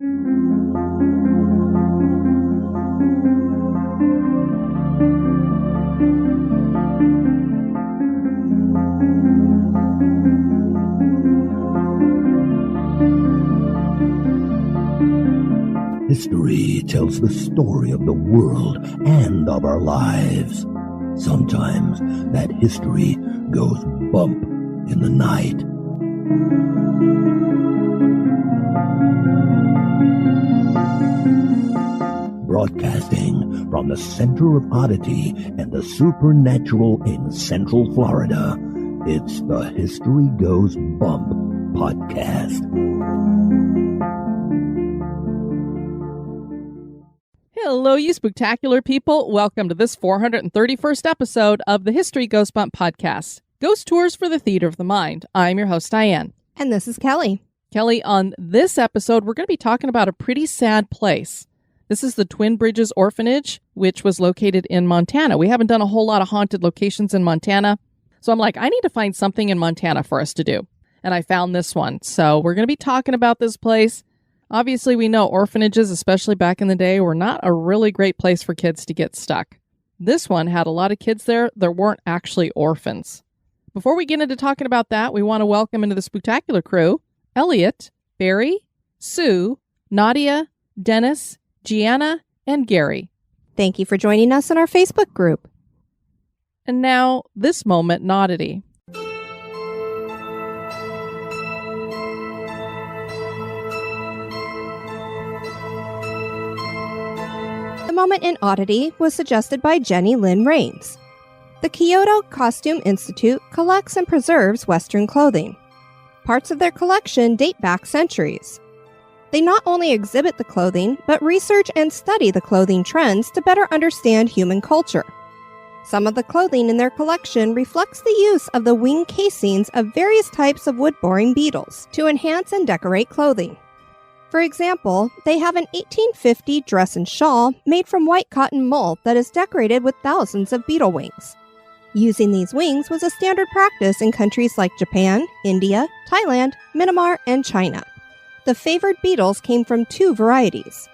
History tells the story of the world and of our lives. Sometimes that history goes bump in the night. Broadcasting from the center of oddity and the supernatural in Central Florida, it's the History Goes Bump podcast. Hello, you spooktacular people. Welcome to this 431st episode of the History Goes Bump podcast. Ghost Tours for the Theater of the Mind. I'm your host, Diane. And this is Kelly. Kelly, on this episode, we're going to be talking about a pretty sad place. This is the Twin Bridges Orphanage, which was located in Montana. We haven't done a whole lot of haunted locations in Montana. So I'm like, I need to find something in Montana for us to do. And I found this one. So we're going to be talking about this place. Obviously, we know orphanages, especially back in the day, were not a really great place for kids to get stuck. This one had a lot of kids there that weren't actually orphans. Before we get into talking about that, we want to welcome into the Spooktacular crew, Elliot, Barry, Sue, Nadia, Dennis, Gianna, and Gary. Thank you for joining us in our Facebook group. And now, this moment, oddity. The moment in oddity was suggested by Jenny Lynn Rains. The Kyoto Costume Institute collects and preserves Western clothing. Parts of their collection date back centuries. They not only exhibit the clothing, but research and study the clothing trends to better understand human culture. Some of the clothing in their collection reflects the use of the wing casings of various types of wood-boring beetles to enhance and decorate clothing. For example, they have an 1850 dress and shawl made from white cotton mold that is decorated with thousands of beetle wings. Using these wings was a standard practice in countries like Japan, India, Thailand, Myanmar, and China. The favored beetles came from two varieties,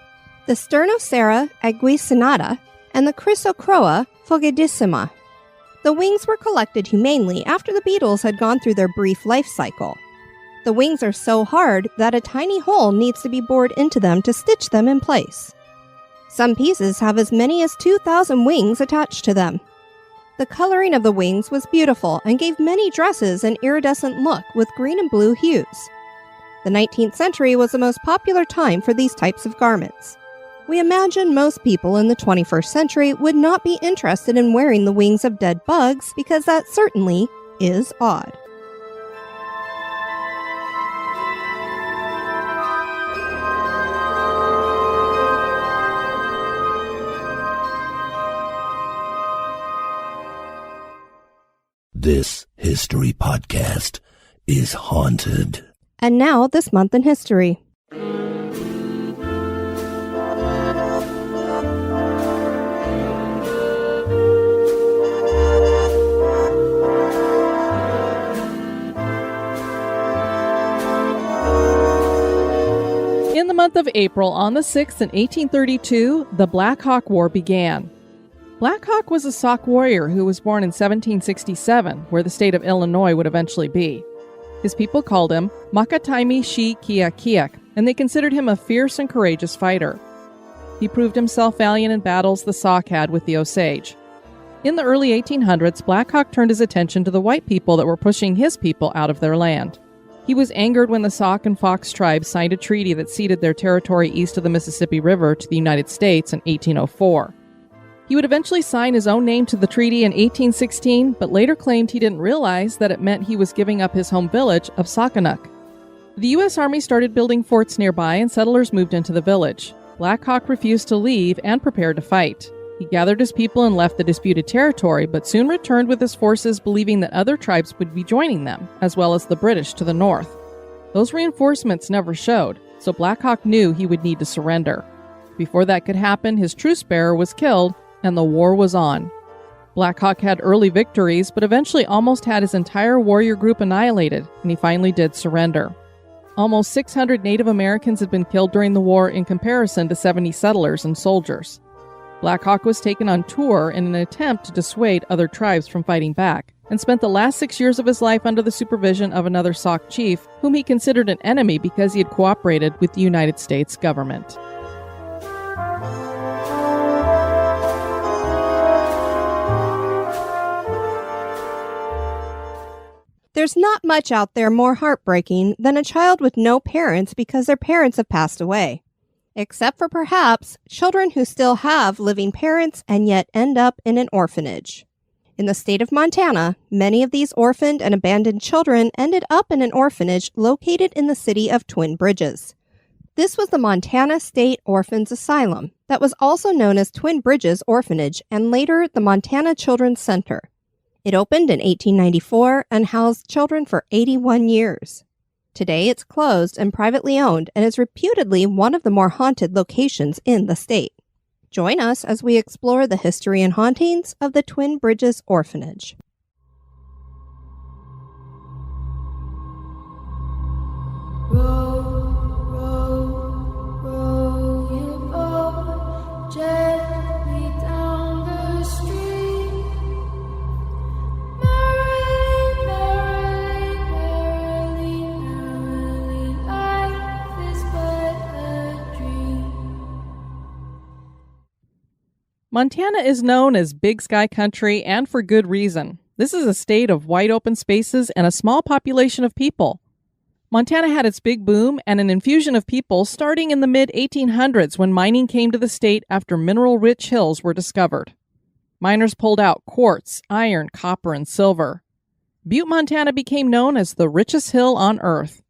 the Sternocera aeguisinata and the Chrysocroa fogidissima. The wings were collected humanely after the beetles had gone through their brief life cycle. The wings are so hard that a tiny hole needs to be bored into them to stitch them in place. Some pieces have as many as 2,000 wings attached to them. The coloring of the wings was beautiful and gave many dresses an iridescent look with green and blue hues. The 19th century was the most popular time for these types of garments. We imagine most people in the 21st century would not be interested in wearing the wings of dead bugs because that certainly is odd. This history podcast is haunted. And now, this month in history. In the month of April, on the 6th in 1832, the Black Hawk War began. Black Hawk was a Sauk warrior who was born in 1767, where the state of Illinois would eventually be. His people called him Makataimi Shi Kia Kiak, and they considered him a fierce and courageous fighter. He proved himself valiant in battles the Sauk had with the Osage. In the early 1800s, Black Hawk turned his attention to the white people that were pushing his people out of their land. He was angered when the Sauk and Fox tribes signed a treaty that ceded their territory east of the Mississippi River to the United States in 1804. He would eventually sign his own name to the treaty in 1816, but later claimed he didn't realize that it meant he was giving up his home village of Sakanak. The U.S. Army started building forts nearby and settlers moved into the village. Black Hawk refused to leave and prepared to fight. He gathered his people and left the disputed territory, but soon returned with his forces believing that other tribes would be joining them, as well as the British to the north. Those reinforcements never showed, so Black Hawk knew he would need to surrender. Before that could happen, his truce bearer was killed, and the war was on. Black Hawk had early victories, but eventually almost had his entire warrior group annihilated, and he finally did surrender. Almost 600 Native Americans had been killed during the war in comparison to 70 settlers and soldiers. Black Hawk was taken on tour in an attempt to dissuade other tribes from fighting back, and spent the last 6 years of his life under the supervision of another Sauk chief, whom he considered an enemy because he had cooperated with the United States government. There's not much out there more heartbreaking than a child with no parents because their parents have passed away. Except for perhaps children who still have living parents and yet end up in an orphanage. In the state of Montana, many of these orphaned and abandoned children ended up in an orphanage located in the city of Twin Bridges. This was the Montana State Orphans Asylum that was also known as Twin Bridges Orphanage and later the Montana Children's Center. It opened in 1894 and housed children for 81 years. Today, it's closed and privately owned and is reputedly one of the more haunted locations in the state. Join us as we explore the history and hauntings of the Twin Bridges Orphanage. Montana is known as Big Sky Country, and for good reason. This is a state of wide open spaces and a small population of people. Montana had its big boom and an infusion of people starting in the mid-1800s when mining came to the state after mineral-rich hills were discovered. Miners pulled out quartz, iron, copper, and silver. Butte, Montana became known as the richest hill on Earth.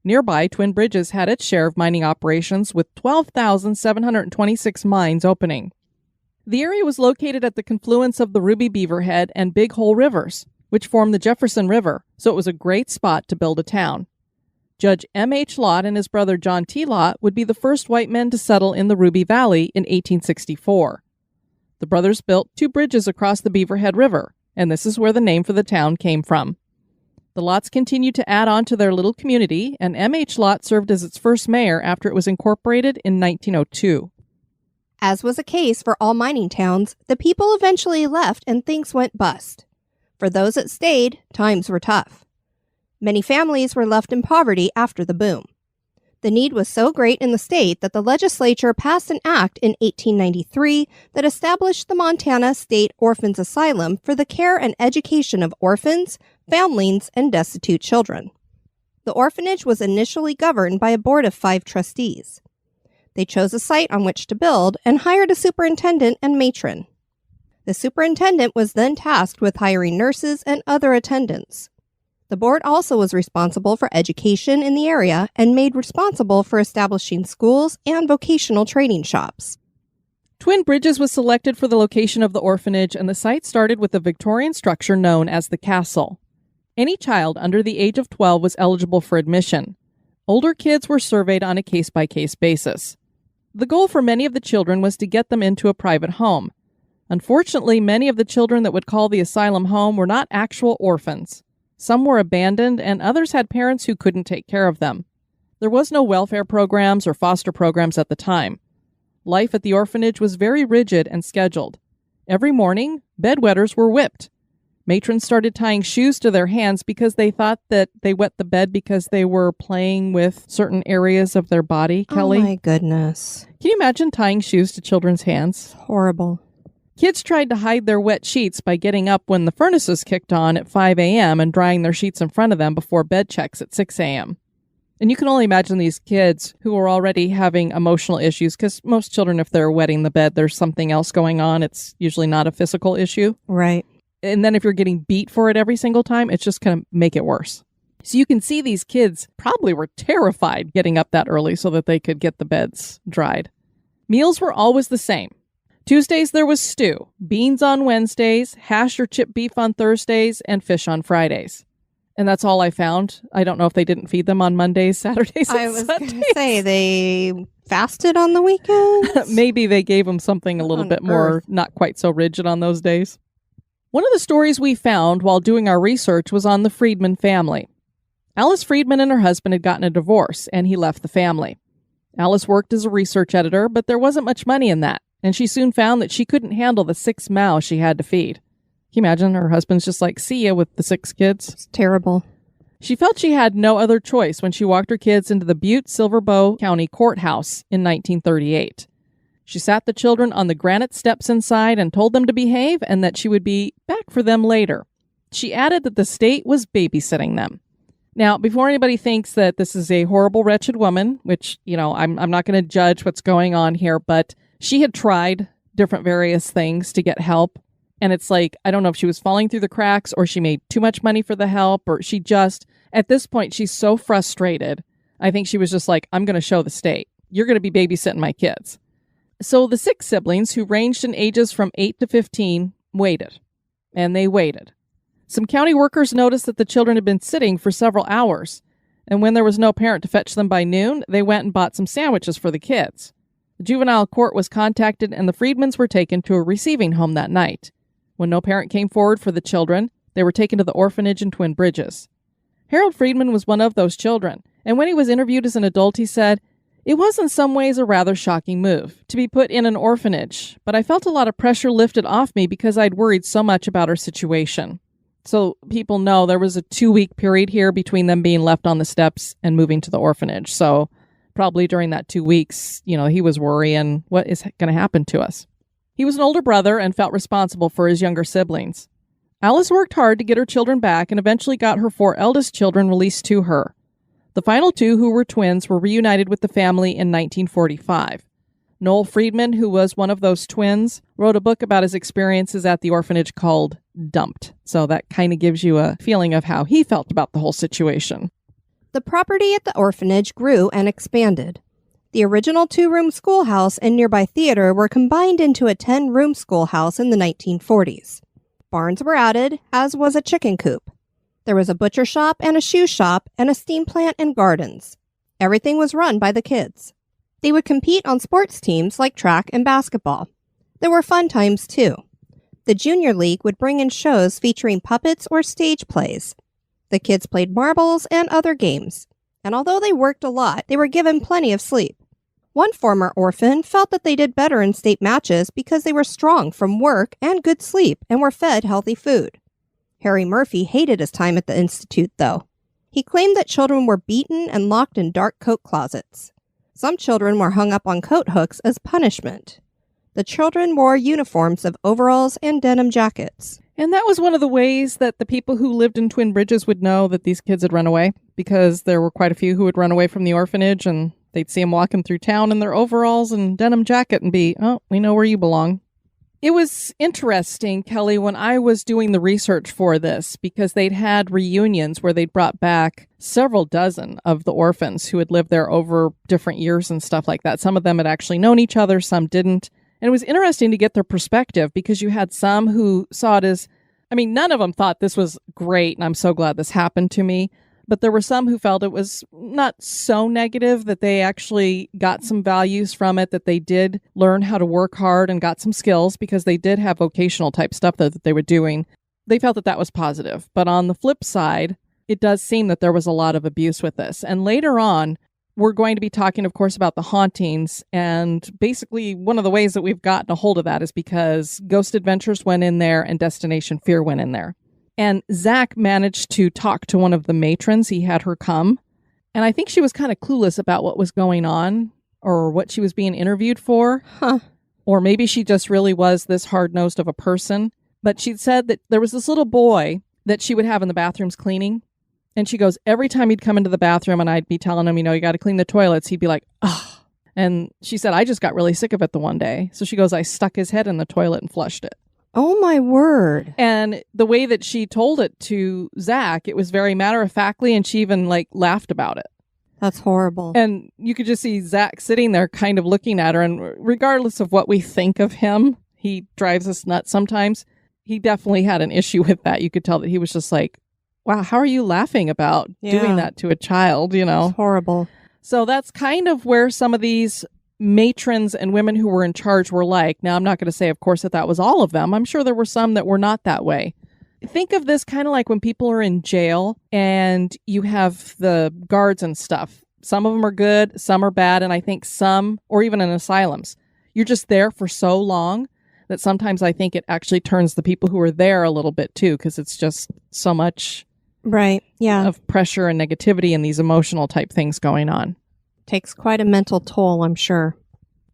Nearby, Twin Bridges had its share of mining operations with 12,726 mines opening. The area was located at the confluence of the Ruby Beaverhead and Big Hole rivers, which form the Jefferson River, so it was a great spot to build a town. Judge M.H. Lott and his brother John T. Lott would be the first white men to settle in the Ruby Valley in 1864. The brothers built 2 bridges across the Beaverhead River, and this is where the name for the town came from. The Lotts continued to add on to their little community, and M.H. Lott served as its first mayor after it was incorporated in 1902. As was the case for all mining towns, the people eventually left and things went bust. For those that stayed, times were tough. Many families were left in poverty after the boom. The need was so great in the state that the legislature passed an act in 1893 that established the Montana State Orphans Asylum for the care and education of orphans, families, and destitute children. The orphanage was initially governed by a board of 5 trustees. They chose a site on which to build and hired a superintendent and matron. The superintendent was then tasked with hiring nurses and other attendants. The board also was responsible for education in the area and made responsible for establishing schools and vocational training shops. Twin Bridges was selected for the location of the orphanage, and the site started with a Victorian structure known as the castle. Any child under the age of 12 was eligible for admission. Older kids were surveyed on a case-by-case basis. The goal for many of the children was to get them into a private home. Unfortunately, many of the children that would call the asylum home were not actual orphans. Some were abandoned, and others had parents who couldn't take care of them. There was no welfare programs or foster programs at the time. Life at the orphanage was very rigid and scheduled. Every morning, bedwetters were whipped. Matrons started tying shoes to their hands because they thought that they wet the bed because they were playing with certain areas of their body, Kelly. Oh my goodness. Can you imagine tying shoes to children's hands? Horrible. Kids tried to hide their wet sheets by getting up when the furnaces kicked on at 5 a.m. and drying their sheets in front of them before bed checks at 6 a.m. And you can only imagine these kids who are already having emotional issues, because most children, if they're wetting the bed, there's something else going on. It's usually not a physical issue. Right. And then if you're getting beat for it every single time, it's just going to make it worse. So you can see these kids probably were terrified getting up that early so that they could get the beds dried. Meals were always the same. Tuesdays there was stew, beans on Wednesdays, hash or chip beef on Thursdays, and fish on Fridays. And that's all I found. I don't know if they didn't feed them on Mondays, Saturdays, and I was Sundays. going to say, they fasted on the weekends? Maybe they gave them something a little bit more, not quite so rigid on those days. One of the stories we found while doing our research was on the Friedman family. Alice Friedman and her husband had gotten a divorce, and he left the family. Alice worked as a research editor, but there wasn't much money in that, and she soon found that she couldn't handle the 6 mouths she had to feed. Can you imagine? Her husband's just like, see ya with the 6 kids. It's terrible. She felt she had no other choice when she walked her kids into the Butte-Silver Bow County Courthouse in 1938. She sat the children on the granite steps inside and told them to behave and that she would be back for them later. She added that the state was babysitting them. Now, before anybody thinks that this is a horrible, wretched woman, which, I'm not going to judge what's going on here, but she had tried different various things to get help. And it's like, I don't know if she was falling through the cracks or she made too much money for the help, or she just, at this point, she's so frustrated. I think she was just like, I'm going to show the state. You're going to be babysitting my kids. So the 6 siblings, who ranged in ages from 8 to 15, waited. And they waited. Some county workers noticed that the children had been sitting for several hours. And when there was no parent to fetch them by noon, they went and bought some sandwiches for the kids. The juvenile court was contacted and the Friedmans were taken to a receiving home that night. When no parent came forward for the children, they were taken to the orphanage in Twin Bridges. Harold Friedman was one of those children, and when he was interviewed as an adult, he said, "It was in some ways a rather shocking move to be put in an orphanage, but I felt a lot of pressure lifted off me because I'd worried so much about our situation." So people know there was a 2-week period here between them being left on the steps and moving to the orphanage. So probably during that 2 weeks, he was worrying, what is going to happen to us? He was an older brother and felt responsible for his younger siblings. Alice worked hard to get her children back and eventually got her 4 eldest children released to her. The final 2, who were twins, were reunited with the family in 1945. Noel Friedman, who was one of those twins, wrote a book about his experiences at the orphanage called Dumped. So that kind of gives you a feeling of how he felt about the whole situation. The property at the orphanage grew and expanded. The original 2-room schoolhouse and nearby theater were combined into a 10-room schoolhouse in the 1940s. Barns were added, as was a chicken coop. There was a butcher shop and a shoe shop and a steam plant and gardens. Everything was run by the kids. They would compete on sports teams like track and basketball. There were fun times, too. The Junior League would bring in shows featuring puppets or stage plays. The kids played marbles and other games. And although they worked a lot, they were given plenty of sleep. One former orphan felt that they did better in state matches because they were strong from work and good sleep and were fed healthy food. Harry Murphy hated his time at the institute, though. He claimed that children were beaten and locked in dark coat closets. Some children were hung up on coat hooks as punishment. The children wore uniforms of overalls and denim jackets. And that was one of the ways that the people who lived in Twin Bridges would know that these kids had run away, because there were quite a few who would run away from the orphanage and they'd see them walking through town in their overalls and denim jacket and be, "Oh, we know where you belong." It was interesting, Kelly, when I was doing the research for this, because they'd had reunions where they'd brought back several dozen of the orphans who had lived there over different years and stuff like that. Some of them had actually known each other, some didn't. And it was interesting to get their perspective, because you had some who saw it as, none of them thought this was great, and I'm so glad this happened to me. But there were some who felt it was not so negative, that they actually got some values from it, that they did learn how to work hard and got some skills, because they did have vocational type stuff that they were doing. They felt that that was positive. But on the flip side, it does seem that there was a lot of abuse with this. And later on, we're going to be talking, of course, about the hauntings. And basically, one of the ways that we've gotten a hold of that is because Ghost Adventures went in there and Destination Fear went in there. And Zach managed to talk to one of the matrons. He had her come. And I think she was kind of clueless about what was going on or what she was being interviewed for. Or maybe she just really was this hard-nosed of a person. But she said that there was this little boy that she would have in the bathrooms cleaning. And she goes, every time he'd come into the bathroom and I'd be telling him, you got to clean the toilets, he'd be like, ugh. And she said, I just got really sick of it the one day. So she goes, I stuck his head in the toilet and flushed it. Oh, my word. And the way that she told it to Zach, it was very matter-of-factly, and she even, laughed about it. That's horrible. And you could just see Zach sitting there kind of looking at her, and regardless of what we think of him, he drives us nuts sometimes. He definitely had an issue with that. You could tell that he was just like, wow, how are you laughing about doing that to a child, It's horrible. So that's kind of where some of these matrons and women who were in charge were like. Now, I'm not going to say, of course, that was all of them. I'm sure there were some that were not that way. Think of this kind of like when people are in jail and you have the guards and stuff. Some of them are good, some are bad, and I think some, or even in asylums, you're just there for so long that sometimes I think it actually turns the people who are there a little bit too, because it's just so much right, yeah, of pressure and negativity and these emotional type things going on. Takes quite a mental toll, I'm sure.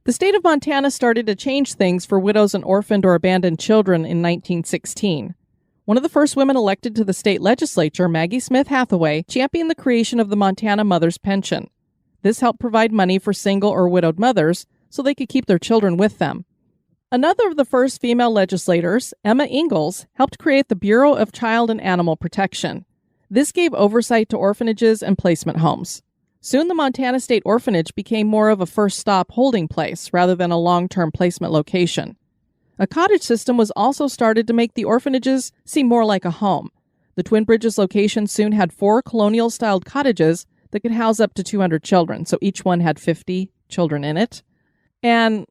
The state of Montana started to change things for widows and orphaned or abandoned children in 1916. One of the first women elected to the state legislature, Maggie Smith Hathaway, championed the creation of the Montana Mother's Pension. This helped provide money for single or widowed mothers so they could keep their children with them. Another of the first female legislators, Emma Ingalls, helped create the Bureau of Child and Animal Protection. This gave oversight to orphanages and placement homes. Soon the Montana State Orphanage became more of a first-stop holding place rather than a long-term placement location. A cottage system was also started to make the orphanages seem more like a home. The Twin Bridges location soon had 4 colonial-styled cottages that could house up to 200 children, so each one had 50 children in it. And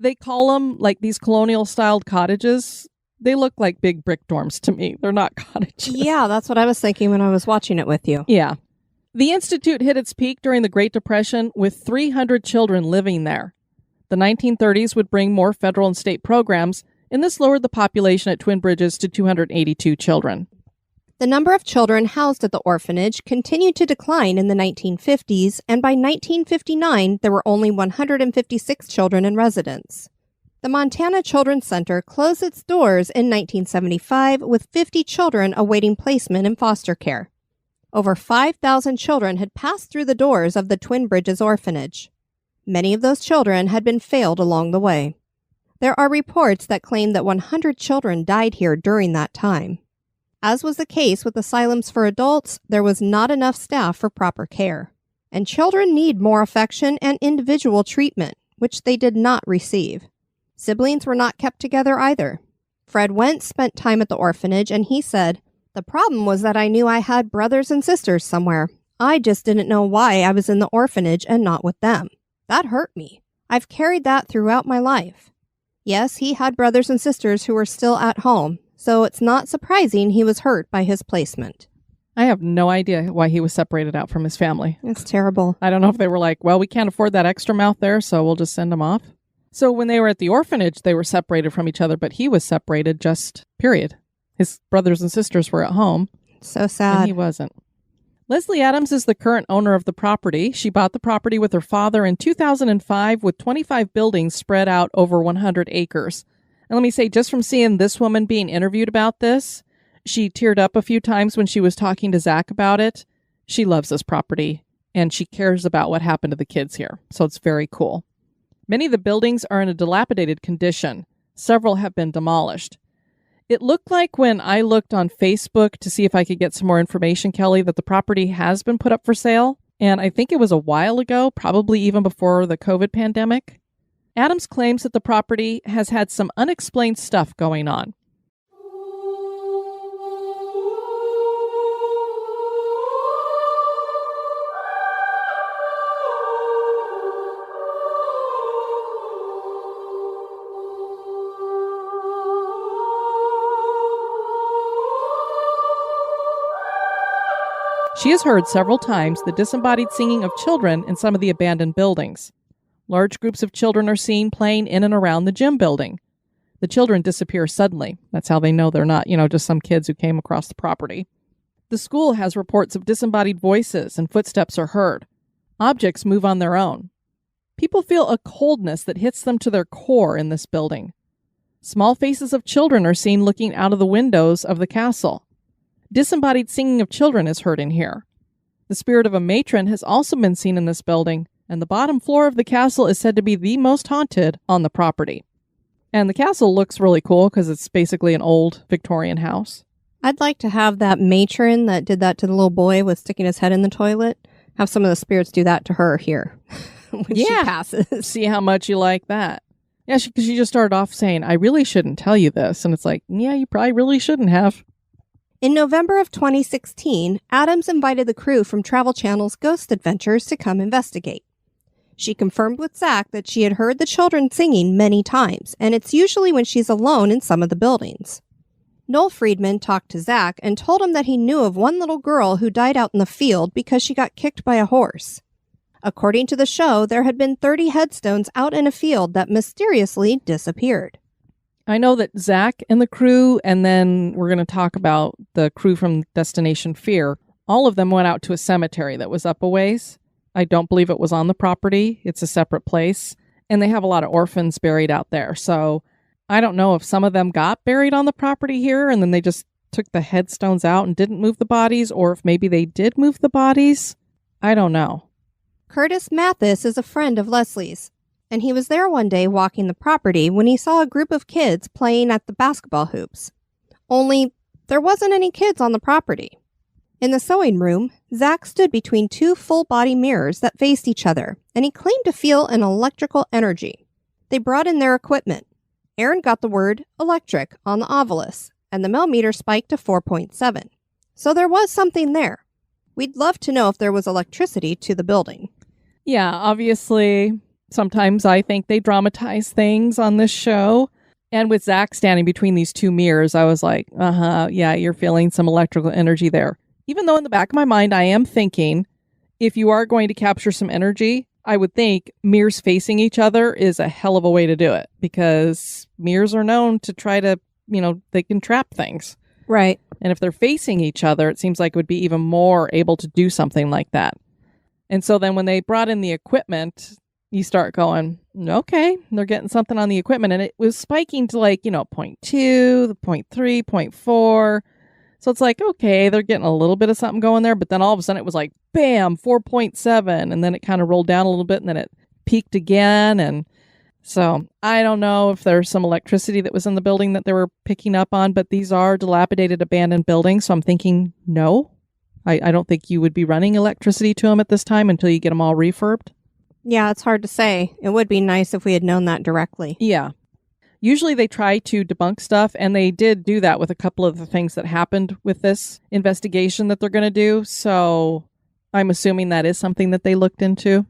they call them, like, these colonial-styled cottages. They look like big brick dorms to me. They're not cottages. Yeah, that's what I was thinking when I was watching it with you. Yeah. The Institute hit its peak during the Great Depression with 300 children living there. The 1930s would bring more federal and state programs, and this lowered the population at Twin Bridges to 282 children. The number of children housed at the orphanage continued to decline in the 1950s, and by 1959, there were only 156 children in residence. The Montana Children's Center closed its doors in 1975 with 50 children awaiting placement in foster care. Over 5,000 children had passed through the doors of the Twin Bridges orphanage. Many of those children had been failed along the way. There are reports that claim that 100 children died here during that time. As was the case with asylums for adults, there was not enough staff for proper care. And children need more affection and individual treatment, which they did not receive. Siblings were not kept together either. Fred Wentz spent time at the orphanage, and he said, "The problem was that I knew I had brothers and sisters somewhere. I just didn't know why I was in the orphanage and not with them. That hurt me. I've carried that throughout my life." Yes, he had brothers and sisters who were still at home, so it's not surprising he was hurt by his placement. I have no idea why he was separated out from his family. It's terrible. I don't know if they were like, well, we can't afford that extra mouth there, so we'll just send him off. So when they were at the orphanage, they were separated from each other, but he was separated, just period. His brothers and sisters were at home. So sad. And he wasn't. Leslie Adams is the current owner of the property. She bought the property with her father in 2005 with 25 buildings spread out over 100 acres. And let me say, just from seeing this woman being interviewed about this, she teared up a few times when she was talking to Zach about it. She loves this property, and she cares about what happened to the kids here. So it's very cool. Many of the buildings are in a dilapidated condition. Several have been demolished. It looked like when I looked on Facebook to see if I could get some more information, Kelly, that the property has been put up for sale. And I think it was a while ago, probably even before the COVID pandemic. Adams claims that the property has had some unexplained stuff going on. She has heard several times the disembodied singing of children in some of the abandoned buildings. Large groups of children are seen playing in and around the gym building. The children disappear suddenly. That's how they know they're not, just some kids who came across the property. The school has reports of disembodied voices and footsteps are heard. Objects move on their own. People feel a coldness that hits them to their core in this building. Small faces of children are seen looking out of the windows of the castle. Disembodied singing of children is heard in here. The spirit of a matron has also been seen in this building, and the bottom floor of the castle is said to be the most haunted on the property. And the castle looks really cool because it's basically an old Victorian house. I'd like to have that matron that did that to the little boy with sticking his head in the toilet, have some of the spirits do that to her here when she passes. See how much you like that. Yeah, because she just started off saying, I really shouldn't tell you this. And it's like, yeah, you probably really shouldn't have. In November of 2016, Adams invited the crew from Travel Channel's Ghost Adventures to come investigate. She confirmed with Zach that she had heard the children singing many times, and it's usually when she's alone in some of the buildings. Noel Friedman talked to Zach and told him that he knew of one little girl who died out in the field because she got kicked by a horse. According to the show, there had been 30 headstones out in a field that mysteriously disappeared. I know that Zach and the crew, and then we're going to talk about the crew from Destination Fear, all of them went out to a cemetery that was up a ways. I don't believe it was on the property. It's a separate place. And they have a lot of orphans buried out there. So I don't know if some of them got buried on the property here and then they just took the headstones out and didn't move the bodies, or if maybe they did move the bodies. I don't know. Curtis Mathis is a friend of Leslie's, and he was there one day walking the property when he saw a group of kids playing at the basketball hoops. Only there wasn't any kids on the property. In the sewing room, Zach stood between two full-body mirrors that faced each other, and he claimed to feel an electrical energy. They brought in their equipment. Aaron got the word electric on the ovilus, and the millimeter spiked to 4.7. So there was something there. We'd love to know if there was electricity to the building. Yeah, obviously, sometimes I think they dramatize things on this show. And with Zach standing between these two mirrors, I was like, yeah, you're feeling some electrical energy there. Even though in the back of my mind, I am thinking, if you are going to capture some energy, I would think mirrors facing each other is a hell of a way to do it, because mirrors are known to try to, they can trap things. Right. And if they're facing each other, it seems like it would be even more able to do something like that. And so then when they brought in the equipment, you start going, okay, they're getting something on the equipment. And it was spiking to 0.2, 0.3, 0.4. So it's like, okay, they're getting a little bit of something going there. But then all of a sudden it was like, bam, 4.7. And then it kind of rolled down a little bit and then it peaked again. And so I don't know if there's some electricity that was in the building that they were picking up on, but these are dilapidated, abandoned buildings. So I'm thinking, no, I don't think you would be running electricity to them at this time until you get them all refurbed. Yeah, it's hard to say. It would be nice if we had known that directly. Yeah. Usually they try to debunk stuff, and they did do that with a couple of the things that happened with this investigation that they're going to do. So I'm assuming that is something that they looked into.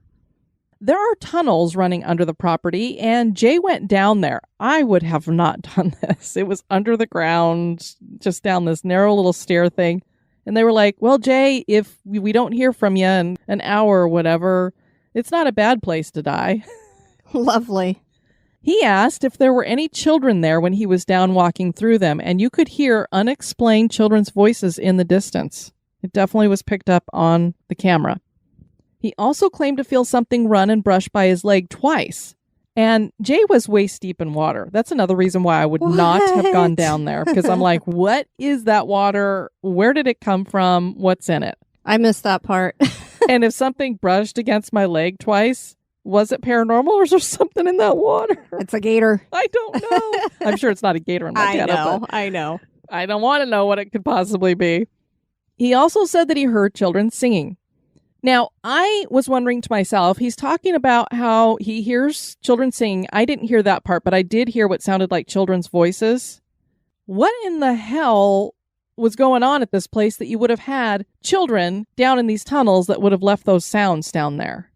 There are tunnels running under the property, and Jay went down there. I would have not done this. It was under the ground, just down this narrow little stair thing. And they were like, well, Jay, if we don't hear from you in an hour or whatever, it's not a bad place to die. Lovely. He asked if there were any children there when he was down walking through them, and you could hear unexplained children's voices in the distance. It definitely was picked up on the camera. He also claimed to feel something run and brush by his leg twice. And Jay was waist deep in water. That's another reason why I would not have gone down there, because I'm like, what is that water? Where did it come from? What's in it? I missed that part. And if something brushed against my leg twice, was it paranormal, or is there something in that water? It's a gator. I don't know. I'm sure it's not a gator in Montana. I know. I don't want to know what it could possibly be. He also said that he heard children singing. Now, I was wondering to myself, he's talking about how he hears children singing. I didn't hear that part, but I did hear what sounded like children's voices. What in the hell was going on at this place that you would have had children down in these tunnels that would have left those sounds down there?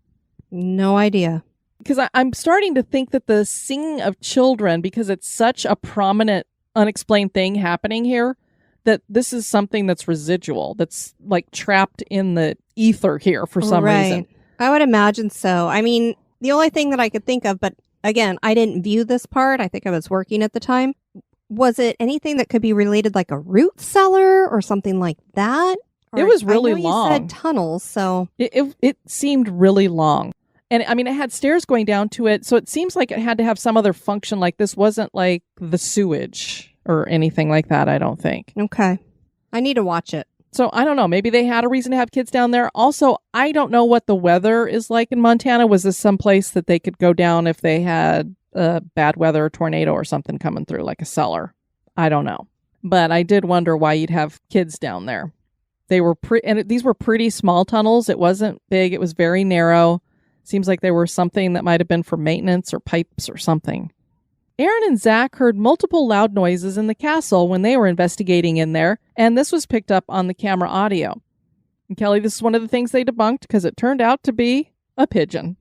No idea. Because I'm starting to think that the singing of children, because it's such a prominent, unexplained thing happening here, that this is something that's residual, that's like trapped in the ether here for some reason. I would imagine so. I mean, the only thing that I could think of, but again, I didn't view this part. I think I was working at the time. Was it anything that could be related, like a root cellar or something like that? Or, it was really long. You said tunnels, so it seemed really long. And I mean, it had stairs going down to it, so it seems like it had to have some other function. Like this wasn't like the sewage or anything like that, I don't think. Okay. I need to watch it. So I don't know. Maybe they had a reason to have kids down there. Also, I don't know what the weather is like in Montana. Was this someplace that they could go down if they had bad weather, a tornado or something coming through, like a cellar? I don't know. But I did wonder why you'd have kids down there. They were these were pretty small tunnels. It wasn't big. It was very narrow. Seems like they were something that might have been for maintenance or pipes or something. Aaron and Zach heard multiple loud noises in the castle when they were investigating in there, and this was picked up on the camera audio. And Kelly, this is one of the things they debunked because it turned out to be a pigeon.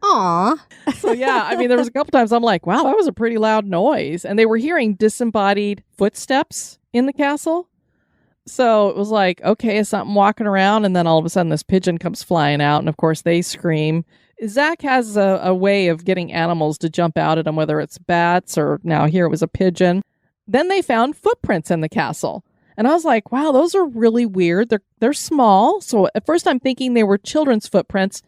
Aw. So yeah, I mean, there was a couple times I'm like, wow, that was a pretty loud noise. And they were hearing disembodied footsteps in the castle. So it was like, okay, is something walking around? And then all of a sudden this pigeon comes flying out. And of course they scream. Zach has a way of getting animals to jump out at him, whether it's bats or now here it was a pigeon. Then they found footprints in the castle. And I was like, wow, those are really weird. They're small. So at first I'm thinking they were children's footprints.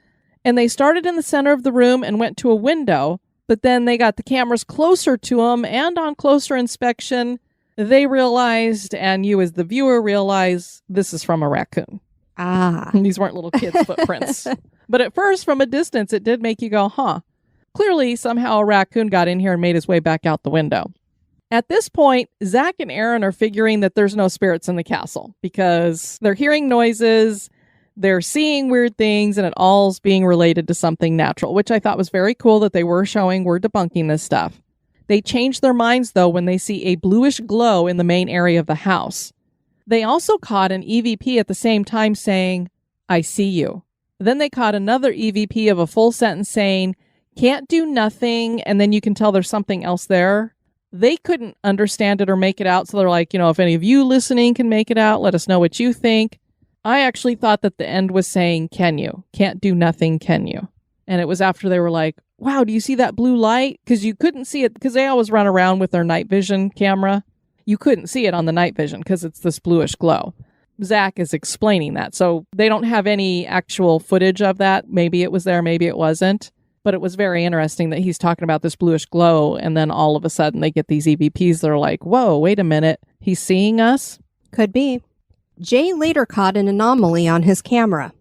And they started in the center of the room and went to a window. But then they got the cameras closer to them. And on closer inspection, they realized, and you as the viewer realize, this is from a raccoon. Ah. These weren't little kids' footprints. But at first, from a distance, it did make you go, huh. Clearly, somehow a raccoon got in here and made his way back out the window. At this point, Zach and Aaron are figuring that there's no spirits in the castle because they're hearing noises, they're seeing weird things, and it all's being related to something natural, which I thought was very cool that they were showing. We're debunking this stuff. They change their minds, though, when they see a bluish glow in the main area of the house. They also caught an EVP at the same time saying, I see you. Then they caught another EVP of a full sentence saying, can't do nothing, and then you can tell there's something else there. They couldn't understand it or make it out, so they're like, if any of you listening can make it out, let us know what you think. I actually thought that the end was saying, can you? Can't do nothing, can you? And it was after they were like, wow, do you see that blue light? Because you couldn't see it, because they always run around with their night vision camera. You couldn't see it on the night vision because it's this bluish glow. Zach is explaining that. So they don't have any actual footage of that. Maybe it was there, maybe it wasn't. But it was very interesting that he's talking about this bluish glow, and then all of a sudden they get these EVPs that are like, whoa, wait a minute, he's seeing us? Could be. Jay later caught an anomaly on his camera.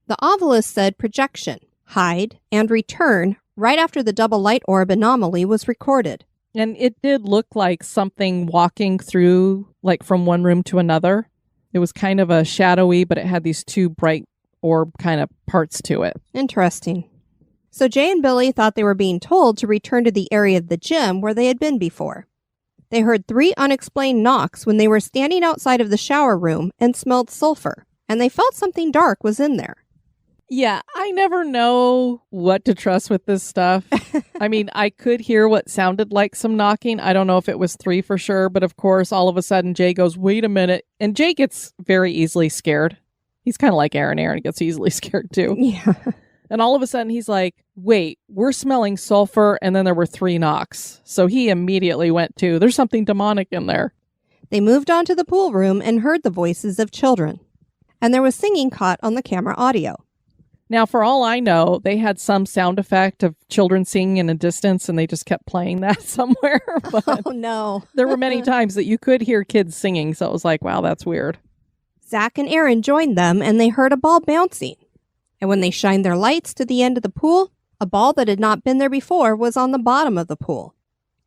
The ovilus said projection, hide, and return right after the double light orb anomaly was recorded. And it did look like something walking through, like from one room to another. It was kind of a shadowy, but it had these two bright orb kind of parts to it. Interesting. So Jay and Billy thought they were being told to return to the area of the gym where they had been before. They heard 3 unexplained knocks when they were standing outside of the shower room and smelled sulfur, and they felt something dark was in there. Yeah, I never know what to trust with this stuff. I mean, I could hear what sounded like some knocking. I don't know if it was 3 for sure, but of course, all of a sudden, Jay goes, wait a minute. And Jay gets very easily scared. He's kind of like Aaron. Aaron gets easily scared too. Yeah. And all of a sudden, he's like, wait, we're smelling sulfur. And then there were 3 knocks. So he immediately went to, there's something demonic in there. They moved on to the pool room and heard the voices of children. And there was singing caught on the camera audio. Now, for all I know, they had some sound effect of children singing in a distance, and they just kept playing that somewhere. But oh, no. There were many times that you could hear kids singing, so it was like, wow, that's weird. Zach and Aaron joined them, and they heard a ball bouncing. And when they shined their lights to the end of the pool, a ball that had not been there before was on the bottom of the pool.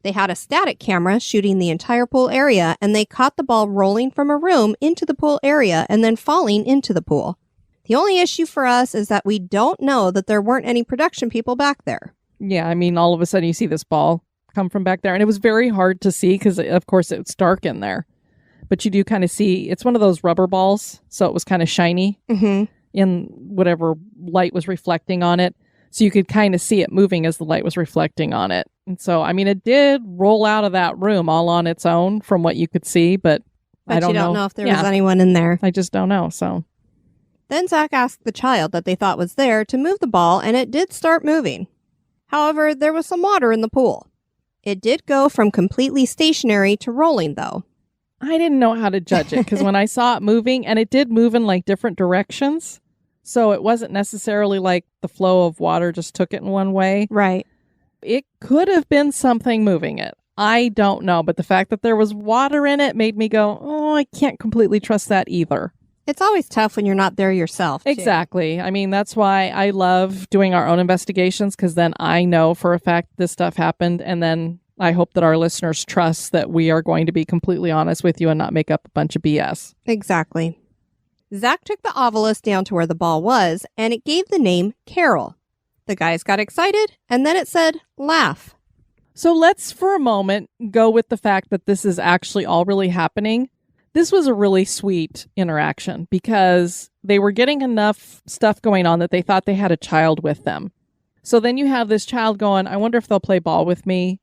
They had a static camera shooting the entire pool area, and they caught the ball rolling from a room into the pool area and then falling into the pool. The only issue for us is that we don't know that there weren't any production people back there. Yeah, I mean, all of a sudden you see this ball come from back there. And it was very hard to see because, of course, it's dark in there. But you do kind of see, it's one of those rubber balls. So it was kind of shiny in whatever light was reflecting on it. So you could kind of see it moving as the light was reflecting on it. And so, I mean, it did roll out of that room all on its own from what you could see. But I don't know. You don't know if there was anyone in there. I just don't know, so... Then Zach asked the child that they thought was there to move the ball, and it did start moving. However, there was some water in the pool. It did go from completely stationary to rolling, though. I didn't know how to judge it, because when I saw it moving, and it did move in like different directions, so it wasn't necessarily like the flow of water just took it in one way. Right. It could have been something moving it. I don't know, but the fact that there was water in it made me go, oh, I can't completely trust that either. It's always tough when you're not there yourself, too. Exactly. I mean, that's why I love doing our own investigations, because then I know for a fact this stuff happened. And then I hope that our listeners trust that we are going to be completely honest with you and not make up a bunch of BS. Exactly. Zach took the ovilus down to where the ball was, and it gave the name Carol. The guys got excited, and then it said, laugh. So let's for a moment go with the fact that this is actually all really happening. This was a really sweet interaction because they were getting enough stuff going on that they thought they had a child with them. So then you have this child going, I wonder if they'll play ball with me,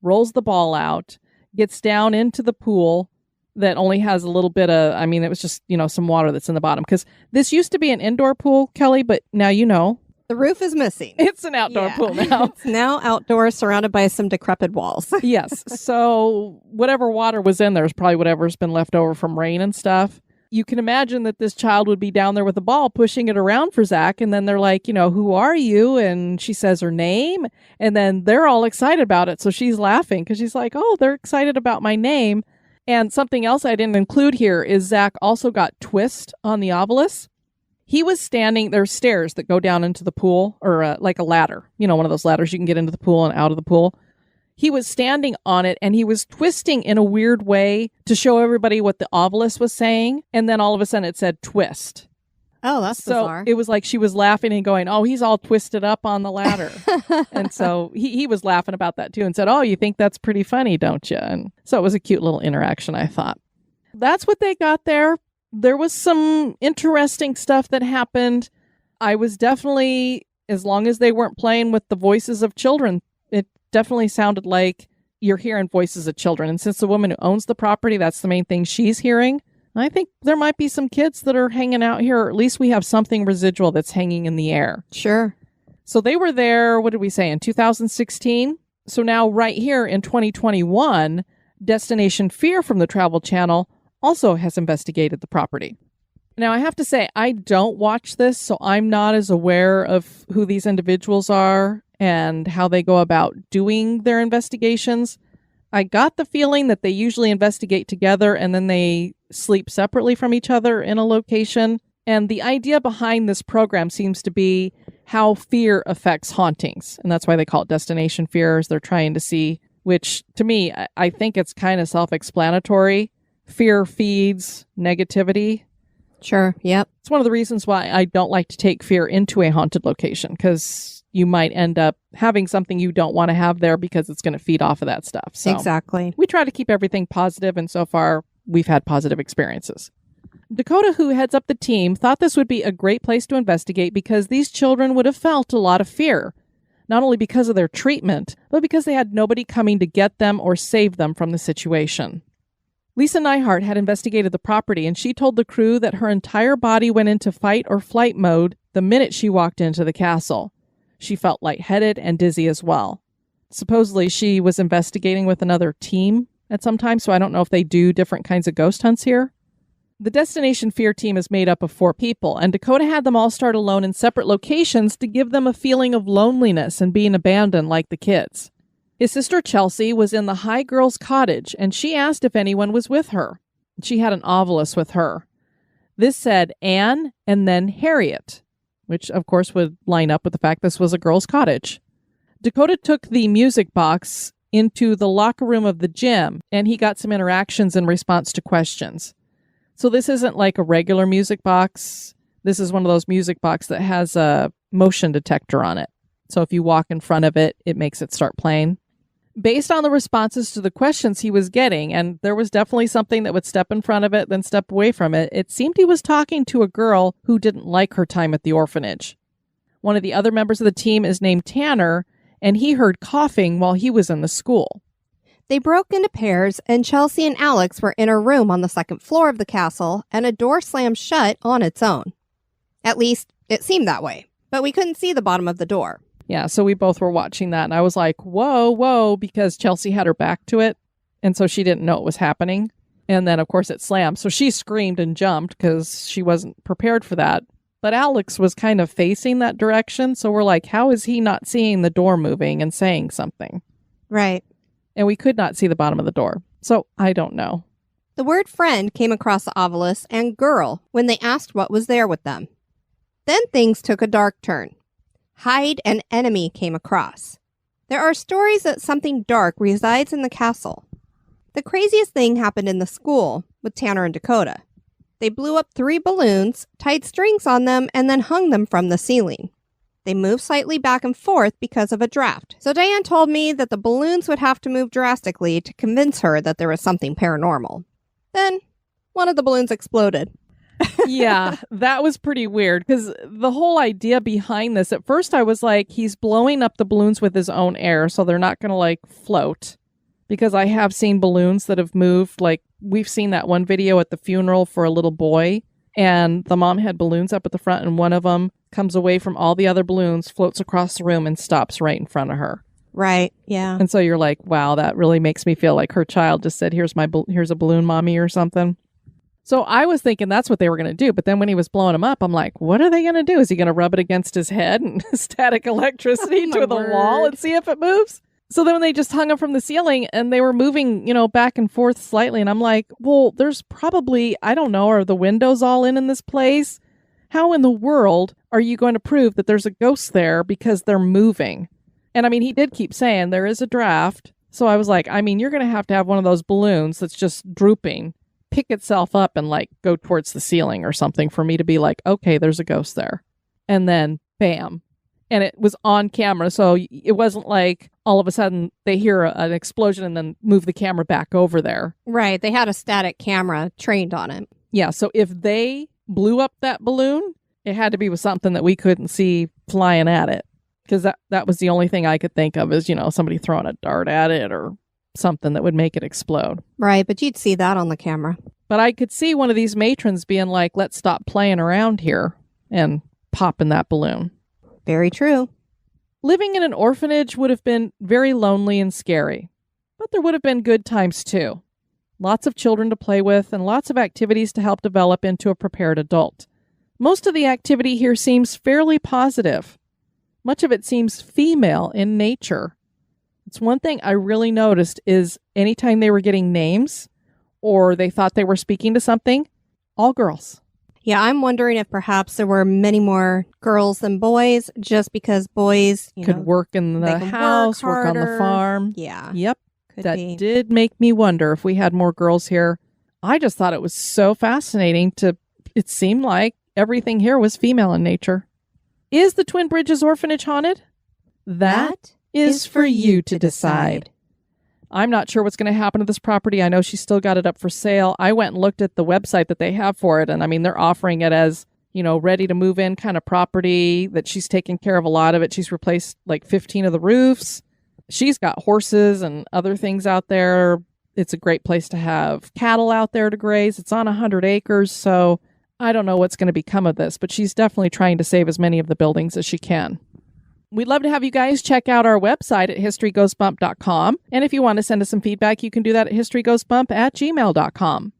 rolls the ball out, gets down into the pool, that only has a little bit of, it was just, some water that's in the bottom. Because this used to be an indoor pool, Kelly, but now you know. The roof is missing. It's an outdoor pool now. It's now outdoor, surrounded by some decrepit walls. Yes. So whatever water was in there is probably whatever's been left over from rain and stuff. You can imagine that this child would be down there with a ball pushing it around for Zach. And then they're like, who are you? And she says her name. And then they're all excited about it. So she's laughing because she's like, oh, they're excited about my name. And something else I didn't include here is Zach also got twist on the obelisk. He was standing, there's stairs that go down into the pool, or like a ladder, one of those ladders you can get into the pool and out of the pool. He was standing on it and he was twisting in a weird way to show everybody what the obelisk was saying. And then all of a sudden it said twist. Oh, that's bizarre. It was like she was laughing and going, oh, he's all twisted up on the ladder. And so he was laughing about that too and said, oh, you think that's pretty funny, don't you? And so it was a cute little interaction, I thought. That's what they got there. There was some interesting stuff that happened. I was definitely, as long as they weren't playing with the voices of children, it definitely sounded like you're hearing voices of children. And since the woman who owns the property, that's the main thing she's hearing, I think there might be some kids that are hanging out here, or at least we have something residual that's hanging in the air. Sure. So they were there, what did we say, in 2016? So now right here in 2021, Destination Fear from the Travel Channel also has investigated the property. Now, I have to say, I don't watch this, so I'm not as aware of who these individuals are and how they go about doing their investigations. I got the feeling that they usually investigate together and then they sleep separately from each other in a location. And the idea behind this program seems to be how fear affects hauntings. And that's why they call it Destination Fears. They're trying to see, which to me, I think it's kind of self-explanatory. Fear feeds negativity. Sure. Yep. It's one of the reasons why I don't like to take fear into a haunted location, because you might end up having something you don't want to have there because it's going to feed off of that stuff. So exactly. We try to keep everything positive, and so far we've had positive experiences. Dakota, who heads up the team, thought this would be a great place to investigate because these children would have felt a lot of fear, not only because of their treatment, but because they had nobody coming to get them or save them from the situation. Lisa Neihart had investigated the property, and she told the crew that her entire body went into fight or flight mode the minute she walked into the castle. She felt lightheaded and dizzy as well. Supposedly, she was investigating with another team at some time, so I don't know if they do different kinds of ghost hunts here. The Destination Fear team is made up of 4 people, and Dakota had them all start alone in separate locations to give them a feeling of loneliness and being abandoned like the kids. His sister Chelsea was in the High Girls' Cottage, and she asked if anyone was with her. She had an obelisk with her. This said Anne and then Harriet, which of course would line up with the fact this was a girls' cottage. Dakota took the music box into the locker room of the gym, and he got some interactions in response to questions. So this isn't like a regular music box. This is one of those music boxes that has a motion detector on it. So if you walk in front of it, it makes it start playing. Based on the responses to the questions he was getting, and there was definitely something that would step in front of it, then step away from it, it seemed he was talking to a girl who didn't like her time at the orphanage. One of the other members of the team is named Tanner, and he heard coughing while he was in the school. They broke into pairs, and Chelsea and Alex were in a room on the 2nd floor of the castle, and a door slammed shut on its own. At least, it seemed that way, but we couldn't see the bottom of the door. Yeah, so we both were watching that, and I was like, whoa, because Chelsea had her back to it, and so she didn't know it was happening. And then, of course, it slammed. So she screamed and jumped because she wasn't prepared for that. But Alex was kind of facing that direction, so we're like, how is he not seeing the door moving and saying something? Right. And we could not see the bottom of the door. So I don't know. The word friend came across the obelisk and girl when they asked what was there with them. Then things took a dark turn. Hide and enemy came across. There are stories that something dark resides in the castle. The craziest thing happened in the school with Tanner and Dakota. They blew up 3 balloons, tied strings on them, and then hung them from the ceiling. They moved slightly back and forth because of a draft. So Diane told me that the balloons would have to move drastically to convince her that there was something paranormal. Then, one of the balloons exploded. Yeah, that was pretty weird because the whole idea behind this, at first I was like, he's blowing up the balloons with his own air, so they're not going to float because I have seen balloons that have moved. Like, we've seen that one video at the funeral for a little boy, and the mom had balloons up at the front, and one of them comes away from all the other balloons, floats across the room, and stops right in front of her. Right, yeah. And so you're like, wow, that really makes me feel like her child just said, here's a balloon, mommy, or something. So I was thinking that's what they were going to do. But then when he was blowing him up, I'm like, what are they going to do? Is he going to rub it against his head and static electricity to the wall and see if it moves? So then when they just hung him from the ceiling and they were moving, back and forth slightly. And I'm like, well, there's probably, I don't know, are the windows all in this place? How in the world are you going to prove that there's a ghost there because they're moving? And I mean, he did keep saying there is a draft. So I was like, I mean, you're going to have one of those balloons that's just drooping, pick itself up and like go towards the ceiling or something for me to be like, okay, there's a ghost there. And then bam. And it was on camera. So it wasn't like all of a sudden they hear an explosion and then move the camera back over there. Right. They had a static camera trained on it. Yeah. So if they blew up that balloon, it had to be with something that we couldn't see flying at it. Because that was the only thing I could think of is, somebody throwing a dart at it or something that would make it explode. Right, but you'd see that on the camera. But I could see one of these matrons being like, let's stop playing around here and popping that balloon. Very true. Living in an orphanage would have been very lonely and scary. But there would have been good times too. Lots of children to play with and lots of activities to help develop into a prepared adult. Most of the activity here seems fairly positive. Much of it seems female in nature. It's one thing I really noticed is anytime they were getting names or they thought they were speaking to something, all girls. Yeah, I'm wondering if perhaps there were many more girls than boys just because boys could work in the house, work on the farm. Yeah. Yep. That did make me wonder if we had more girls here. I just thought it was so fascinating it seemed like everything here was female in nature. Is the Twin Bridges Orphanage haunted? That is for you to decide. I'm not sure what's going to happen to this property. I know she's still got it up for sale. I went and looked at the website that they have for it. And I mean, they're offering it as, ready to move in kind of property that she's taken care of a lot of it. She's replaced like 15 of the roofs. She's got horses and other things out there. It's a great place to have cattle out there to graze. It's on 100 acres. So I don't know what's going to become of this, but she's definitely trying to save as many of the buildings as she can. We'd love to have you guys check out our website at historygoesbump.com. And if you want to send us some feedback, you can do that at historygoesbump@gmail.com.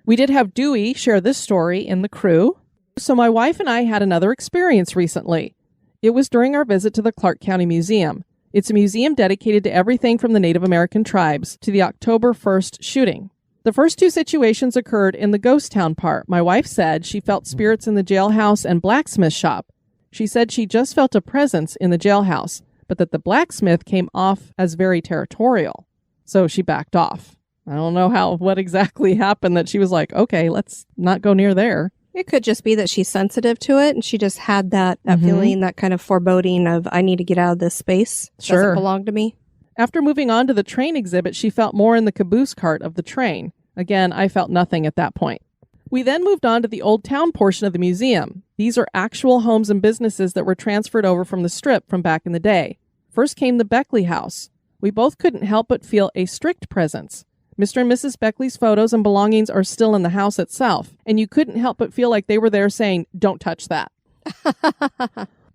We did have Dewey share this story in the crew. So my wife and I had another experience recently. It was during our visit to the Clark County Museum. It's a museum dedicated to everything from the Native American tribes to the October 1st shooting. The first two situations occurred in the ghost town part. My wife said she felt spirits in the jailhouse and blacksmith shop. She said she just felt a presence in the jailhouse, but that the blacksmith came off as very territorial. So she backed off. I don't know what exactly happened that she was like, okay, let's not go near there. It could just be that she's sensitive to it and she just had that feeling, that kind of foreboding of, I need to get out of this space. Sure. Doesn't belong to me. After moving on to the train exhibit, she felt more in the caboose cart of the train. Again, I felt nothing at that point. We then moved on to the old town portion of the museum. These are actual homes and businesses that were transferred over from the strip from back in the day. First came the Beckley house. We both couldn't help but feel a strict presence. Mr. and Mrs. Beckley's photos and belongings are still in the house itself, and you couldn't help but feel like they were there saying, don't touch that.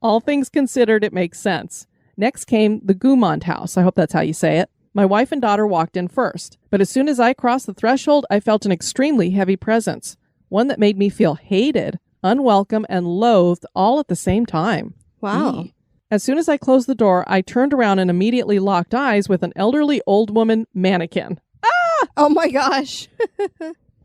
All things considered, it makes sense. Next came the Gumont House. I hope that's how you say it. My wife and daughter walked in first, but as soon as I crossed the threshold, I felt an extremely heavy presence, one that made me feel hated, unwelcome, and loathed all at the same time. Wow. As soon as I closed the door, I turned around and immediately locked eyes with an elderly old woman mannequin. Oh my gosh.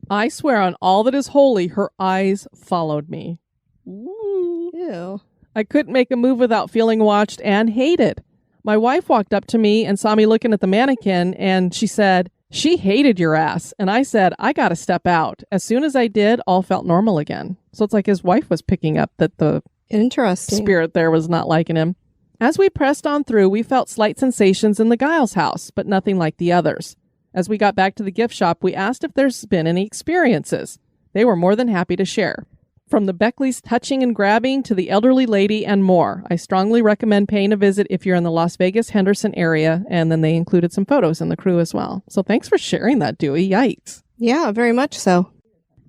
I swear on all that is holy, her eyes followed me. Ooh. Ew. I couldn't make a move without feeling watched and hated. My wife walked up to me and saw me looking at the mannequin, and she said, she hated your ass. And I said, I got to step out. As soon as I did, all felt normal again. So it's like his wife was picking up that the Interesting spirit there was not liking him. As we pressed on through, we felt slight sensations in the Giles house, but nothing like the others. As we got back to the gift shop, we asked if there's been any experiences. They were more than happy to share. From the Beckleys touching and grabbing to the elderly lady and more. I strongly recommend paying a visit if you're in the Las Vegas, Henderson area. And then they included some photos in the crew as well. So thanks for sharing that, Dewey. Yikes. Yeah, very much so.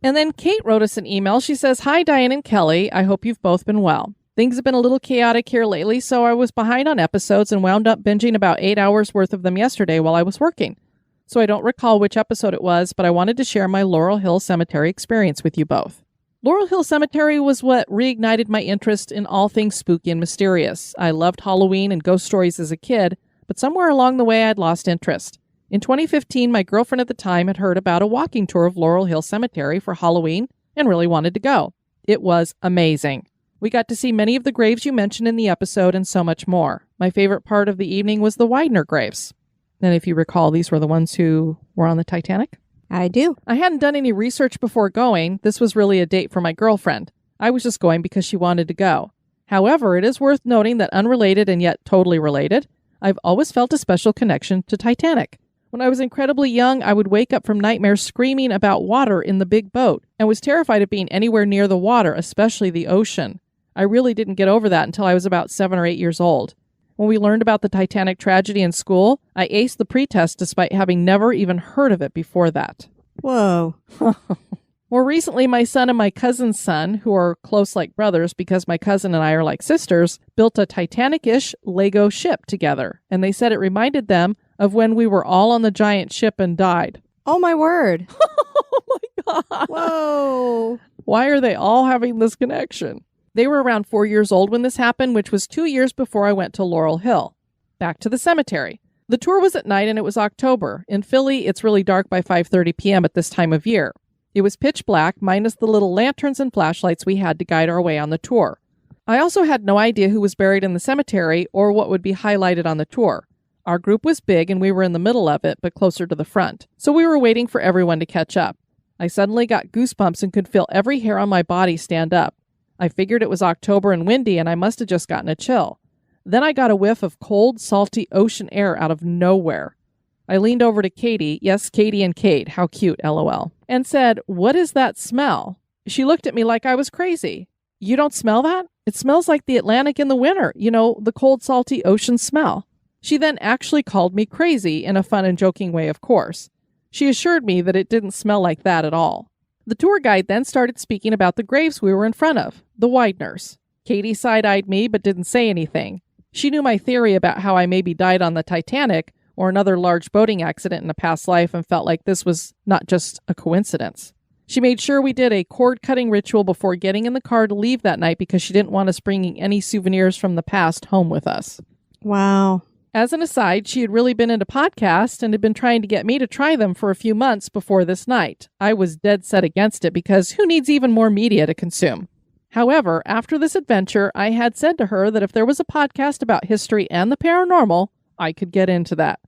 And then Kate wrote us an email. She says, "Hi, Diane and Kelly. I hope you've both been well. Things have been a little chaotic here lately, so I was behind on episodes and wound up binging about 8 hours worth of them yesterday while I was working. So I don't recall which episode it was, but I wanted to share my Laurel Hill Cemetery experience with you both. Laurel Hill Cemetery was what reignited my interest in all things spooky and mysterious. I loved Halloween and ghost stories as a kid, but somewhere along the way I'd lost interest. In 2015, my girlfriend at the time had heard about a walking tour of Laurel Hill Cemetery for Halloween and really wanted to go. It was amazing. We got to see many of the graves you mentioned in the episode and so much more. My favorite part of the evening was the Widener graves. And if you recall, these were the ones who were on the Titanic. I do. I hadn't done any research before going. This was really a date for my girlfriend. I was just going because she wanted to go. However, it is worth noting that unrelated and yet totally related, I've always felt a special connection to Titanic. When I was incredibly young, I would wake up from nightmares screaming about water in the big boat and was terrified of being anywhere near the water, especially the ocean. I really didn't get over that until I was about 7 or 8 years old. When we learned about the Titanic tragedy in school, I aced the pretest despite having never even heard of it before that. Whoa. More recently, my son and my cousin's son, who are close like brothers because my cousin and I are like sisters, built a Titanic-ish Lego ship together, and they said it reminded them of when we were all on the giant ship and died. Oh, my word. Oh, my God. Whoa. Why are they all having this connection? They were around 4 years old when this happened, which was 2 years before I went to Laurel Hill. Back to the cemetery. The tour was at night and it was October. In Philly, it's really dark by 5:30 p.m. at this time of year. It was pitch black, minus the little lanterns and flashlights we had to guide our way on the tour. I also had no idea who was buried in the cemetery or what would be highlighted on the tour. Our group was big and we were in the middle of it, but closer to the front. So we were waiting for everyone to catch up. I suddenly got goosebumps and could feel every hair on my body stand up. I figured it was October and windy and I must have just gotten a chill. Then I got a whiff of cold, salty ocean air out of nowhere. I leaned over to Katie, yes, Katie and Kate, how cute, LOL, and said, "What is that smell?" She looked at me like I was crazy. "You don't smell that? It smells like the Atlantic in the winter, you know, the cold, salty ocean smell." She then actually called me crazy in a fun and joking way, of course. She assured me that it didn't smell like that at all. The tour guide then started speaking about the graves we were in front of, the Wideners. Katie side-eyed me but didn't say anything. She knew my theory about how I maybe died on the Titanic or another large boating accident in a past life and felt like this was not just a coincidence. She made sure we did a cord-cutting ritual before getting in the car to leave that night because she didn't want us bringing any souvenirs from the past home with us. Wow. As an aside, she had really been into podcasts and had been trying to get me to try them for a few months before this night. I was dead set against it because who needs even more media to consume? However, after this adventure, I had said to her that if there was a podcast about history and the paranormal, I could get into that.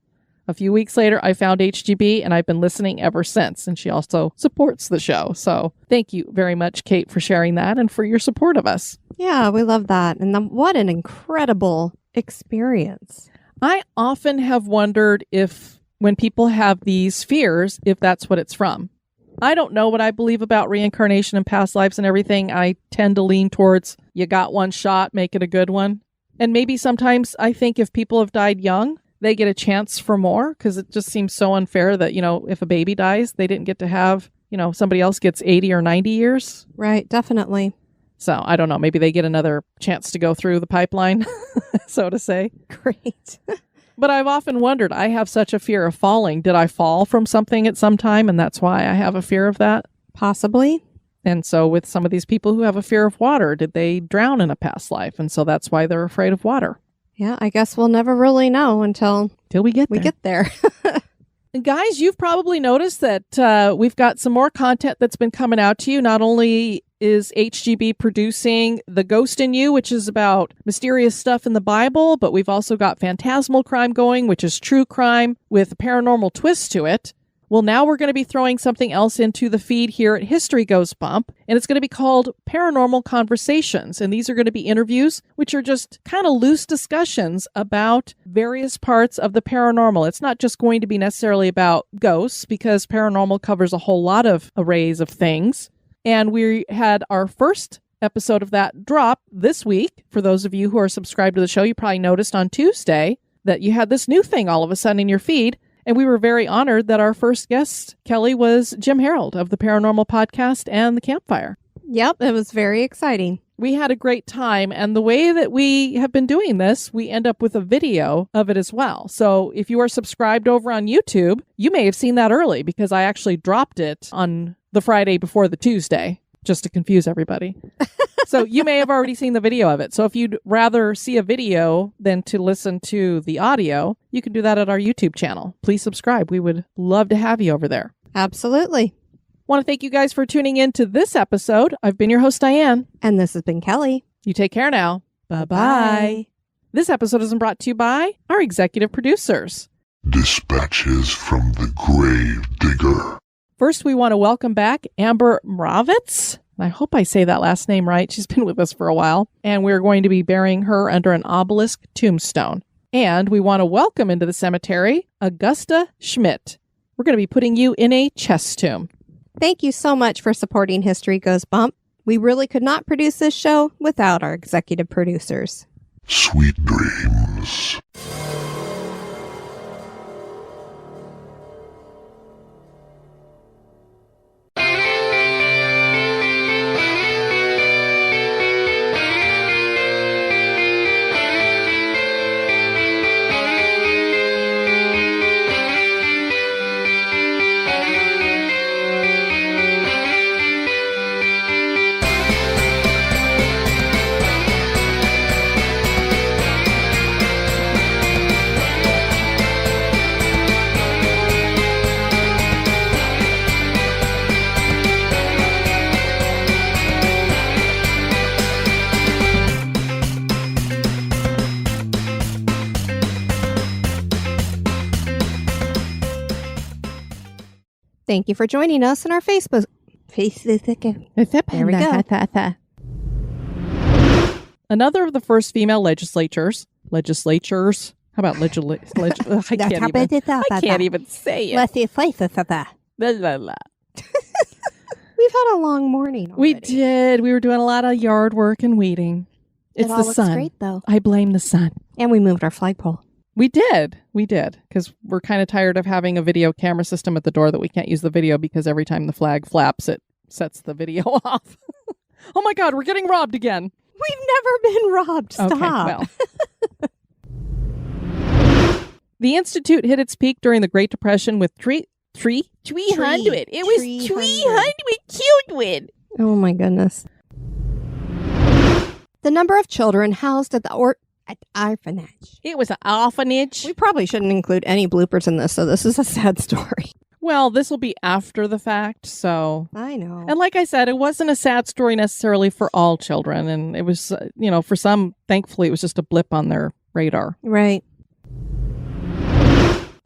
A few weeks later, I found HGB and I've been listening ever since. And she also supports the show. So thank you very much, Kate, for sharing that and for your support of us. Yeah, we love that. And what an incredible experience. I often have wondered if when people have these fears, if that's what it's from. I don't know what I believe about reincarnation and past lives and everything. I tend to lean towards you got one shot, make it a good one. And maybe sometimes I think if people have died young, they get a chance for more because it just seems so unfair that, you know, if a baby dies, they didn't get to have, you know, somebody else gets 80 or 90 years. Right, definitely. So I don't know. Maybe they get another chance to go through the pipeline, so to say. Great. But I've often wondered, I have such a fear of falling. Did I fall from something at some time? And that's why I have a fear of that. Possibly. And so with some of these people who have a fear of water, did they drown in a past life? And so that's why they're afraid of water. Yeah, I guess we'll never really know until we get there. And guys, you've probably noticed that we've got some more content that's been coming out to you. Not only is HGB producing The Ghost in You, which is about mysterious stuff in the Bible, but we've also got Phantasmal Crime going, which is true crime with a paranormal twist to it. Well, now we're going to be throwing something else into the feed here at History Goes Bump, and it's going to be called Paranormal Conversations. And these are going to be interviews, which are just kind of loose discussions about various parts of the paranormal. It's not just going to be necessarily about ghosts, because paranormal covers a whole lot of arrays of things. And we had our first episode of that drop this week. For those of you who are subscribed to the show, you probably noticed on Tuesday that you had this new thing all of a sudden in your feed. And we were very honored that our first guest, Kelly, was Jim Harold of the Paranormal Podcast and the Campfire. Yep, it was very exciting. We had a great time, and the way that we have been doing this, we end up with a video of it as well. So if you are subscribed over on YouTube, you may have seen that early because I actually dropped it on the Friday before the Tuesday, just to confuse everybody. So you may have already seen the video of it. So if you'd rather see a video than to listen to the audio, you can do that at our YouTube channel. Please subscribe. We would love to have you over there. Absolutely. Want to thank you guys for tuning in to this episode. I've been your host, Diane. And this has been Kelly. You take care now. Bye-bye. This episode is brought to you by our executive producers. Dispatches from the Grave Digger. First, we want to welcome back Amber Mravitz. I hope I say that last name right. She's been with us for a while. And we're going to be burying her under an obelisk tombstone. And we want to welcome into the cemetery Augusta Schmidt. We're going to be putting you in a chest tomb. Thank you so much for supporting History Goes Bump. We really could not produce this show without our executive producers. Sweet dreams. Thank you for joining us on our Facebook. There we go. Another of the first female legislators. How about I can't even say it. La, la, la. We've had a long morning already. We did. We were doing a lot of yard work and weeding. It's It all the looks sun. great, though. I blame the sun. And we moved our flagpole. We did, because we're kind of tired of having a video camera system at the door that we can't use the video because every time the flag flaps, it sets the video off. Oh my God, we're getting robbed again. We've never been robbed. Stop. Okay, well. The Institute hit its peak during the Great Depression with 300. It was 300 children. Oh my goodness. The number of children housed at the orphanage. It was an orphanage. We probably shouldn't include any bloopers in this, so this is a sad story. Well, this will be after the fact, so... I know. And like I said, it wasn't a sad story necessarily for all children, and it was, for some, thankfully, it was just a blip on their radar. Right.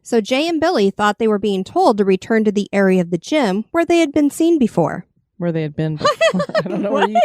So Jay and Billy thought they were being told to return to the area of the gym where they had been seen before. Where they had been before. I don't know where you...